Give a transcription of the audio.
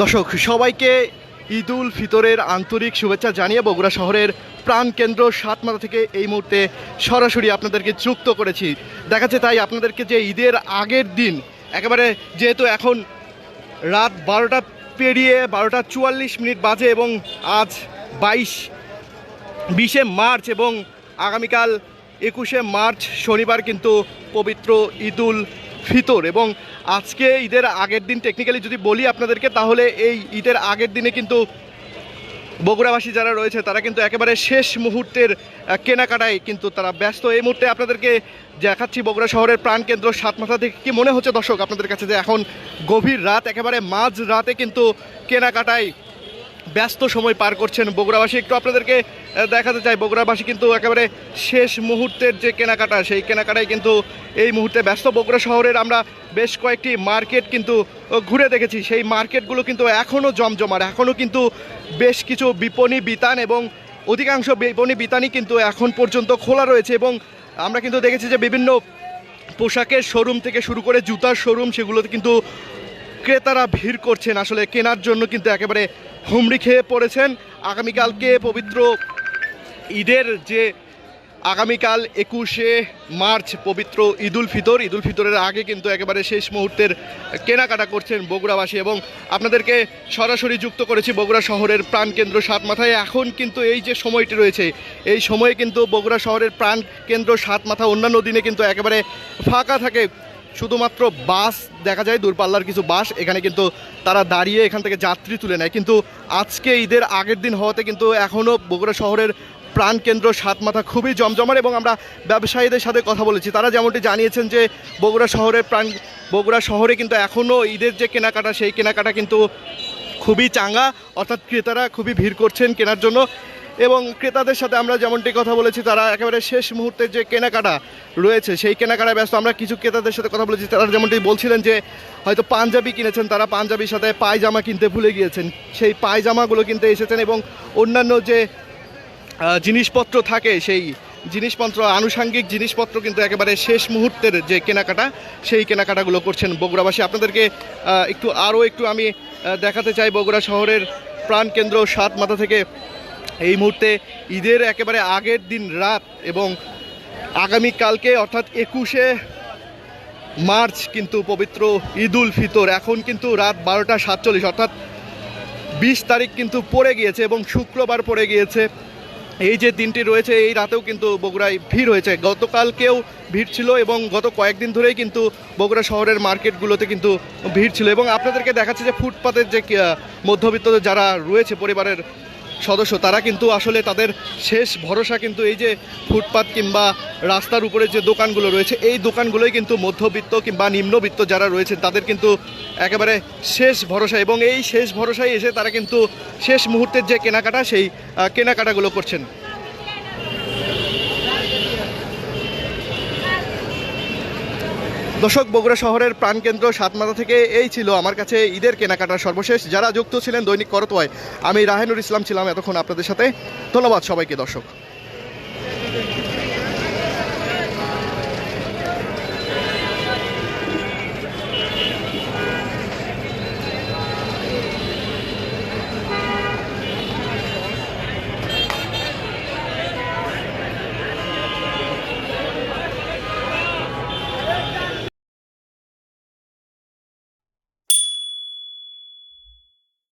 দর্শক সবাইকে ঈদ উল ফিতরের আন্তরিক শুভেচ্ছা জানিয়ে বগুড়া শহরের প্রাণকেন্দ্র সাতমাথা থেকে এই মুহূর্তে সরাসরি আপনাদেরকে যুক্ত করেছি। দেখাচ্ছে তাই আপনাদেরকে যে ঈদের আগের দিন একেবারে যেহেতু এখন রাত 12টা পেরিয়ে 12:44 বাজে এবং আজ 20শে মার্চ এবং আগামীকাল 21শে মার্চ শনিবার কিন্তু পবিত্র ঈদ উল ফিতর এবং আজকে ঈদের আগের দিন টেকনিক্যালি যদি বলি আপনাদেরকে তাহলে এই ঈদের আগের দিনে কিন্তু বগুড়াবাসী যারা রয়েছে তারা কিন্তু একেবারে শেষ মুহূর্তের কেনাকাটায় কিন্তু তারা ব্যস্ত। এই মুহূর্তে আপনাদেরকে দেখাচ্ছি বগুড়া শহরের প্রাণকেন্দ্র সাতমাথা থেকে। কি মনে হচ্ছে দর্শক আপনাদের কাছে যে এখন গভীর রাত, একেবারে মাঝ রাতে কিন্তু কেনাকাটায় ব্যস্ত সময় পার করছেন বগুড়াবাসী? একটু আপনাদেরকে দেখাতে চাই বগুড়াবাসী কিন্তু একেবারে শেষ মুহূর্তের যে কেনাকাটা সেই কেনাকাটায় কিন্তু এই মুহূর্তে ব্যস্ত। বগুড়া শহরের আমরা বেশ কয়েকটি মার্কেট কিন্তু ঘুরে দেখেছি, সেই মার্কেটগুলো কিন্তু এখনও জমজমাট, এখনও কিন্তু বেশ কিছু বিপণী বিতান এবং অধিকাংশ বিপণী বিতানই কিন্তু এখন পর্যন্ত খোলা রয়েছে এবং আমরা কিন্তু দেখেছি যে বিভিন্ন পোশাকের শোরুম থেকে শুরু করে জুতার শোরুম সেগুলোতে কিন্তু ক্রেতারা ভিড় করছেন আসলে কেনার জন্য, কিন্তু একেবারে হুমড়ি খেয়ে পড়েছেন। আগামীকালকে পবিত্র ঈদের যে আগামীকাল 21শে মার্চ পবিত্র ঈদ উল ফিতরের আগে কিন্তু একেবারে শেষ মুহূর্তের কেনাকাটা করছেন বগুড়াবাসী এবং আপনাদেরকে সরাসরি যুক্ত করেছি বগুড়া শহরের প্রাণকেন্দ্র সাতমাথায়। এখন কিন্তু এই যে সময়টি রয়েছে এই সময়ে কিন্তু বগুড়া শহরের প্রাণকেন্দ্র সাতমাথা অন্যান্য দিনে কিন্তু একেবারে ফাঁকা থাকে, শুধুমাত্র বাস দেখা যায়, দূরপাল্লার কিছু বাস এখানে কিন্তু তারা দাঁড়িয়ে এখান থেকে যাত্রী তুলে নেয়। কিন্তু আজকে ঈদের আগের দিন হওয়াতে কিন্তু এখনও বগুড়া শহরের প্রাণকেন্দ্র সাতমাথা খুবই জমজমাট এবং আমরা ব্যবসায়ীদের সাথে কথা বলেছি, তারা যেমনটি জানিয়েছেন যে বগুড়া শহরে কিন্তু এখনও ঈদের যে কেনাকাটা সেই কেনাকাটা কিন্তু খুবই চাঙ্গা, অর্থাৎ ক্রেতারা খুবই ভিড় করছেন কেনার জন্য। এবং ক্রেতাদের সাথে আমরা যেমনটি কথা বলেছি তারা একেবারে শেষ মুহূর্তের যে কেনাকাটা রয়েছে সেই কেনাকাটায় ব্যস্ত। আমরা কিছু ক্রেতাদের সাথে কথা বলেছি, তারা যেমনটি বলছিলেন যে হয়তো পাঞ্জাবি কিনেছেন, তারা পাঞ্জাবির সাথে পায়জামা কিনতে ভুলে গিয়েছেন, সেই পায়জামাগুলো কিনতে এসেছেন এবং অন্যান্য যে জিনিসপত্র থাকে সেই জিনিসপত্র, আনুষাঙ্গিক জিনিসপত্র কিন্তু একেবারে শেষ মুহূর্তের যে কেনাকাটা সেই কেনাকাটাগুলো করছেন বগুড়াবাসী। আপনাদেরকে একটু আমি দেখাতে চাই বগুড়া শহরের প্রাণকেন্দ্র সাতমাথা থেকে এই মুহূর্তে ঈদের একেবারে আগের দিন রাত এবং আগামীকালকে অর্থাৎ 21শে মার্চ কিন্তু পবিত্র ঈদ উল ফিতর। এখন কিন্তু রাত 12:47 অর্থাৎ 20 তারিখ কিন্তু পড়ে গিয়েছে এবং শুক্রবার পড়ে গিয়েছে। এই যে দিনটি রয়েছে এই রাতেও কিন্তু বগুড়ায় ভিড় হয়েছে, গতকালকেও ভিড় ছিল এবং গত কয়েকদিন ধরেই কিন্তু বগুড়া শহরের মার্কেটগুলোতে কিন্তু ভিড় ছিল। এবং আপনাদেরকে দেখাচ্ছে যে ফুটপাতের যে মধ্যবিত্ত যারা রয়েছে পরিবারের সদস্য তারা কিন্তু আসলে তাদের শেষ ভরসা কিন্তু এই যে ফুটপাত কিংবা রাস্তার উপরে যে দোকানগুলো রয়েছে এই দোকানগুলোই কিন্তু মধ্যবিত্ত কিংবা নিম্নবিত্ত যারা রয়েছে তাদের কিন্তু একেবারে শেষ ভরসা এবং এই শেষ ভরসায় এসে তারা কিন্তু শেষ মুহূর্তের যে কেনাকাটা সেই কেনাকাটাগুলো করছেন। দর্শক বগুড়া শহরের প্রাণকেন্দ্র সাতমাথা থেকে এই ছিল আমার কাছে ঈদের কেনাকাটার সর্বশেষ। যারা যুক্ত ছিলেন দৈনিক করতোয়ায়, আমি রাহেনুর ইসলাম ছিলাম এতক্ষণ আপনাদের সাথে। ধন্যবাদ সবাইকে দর্শক।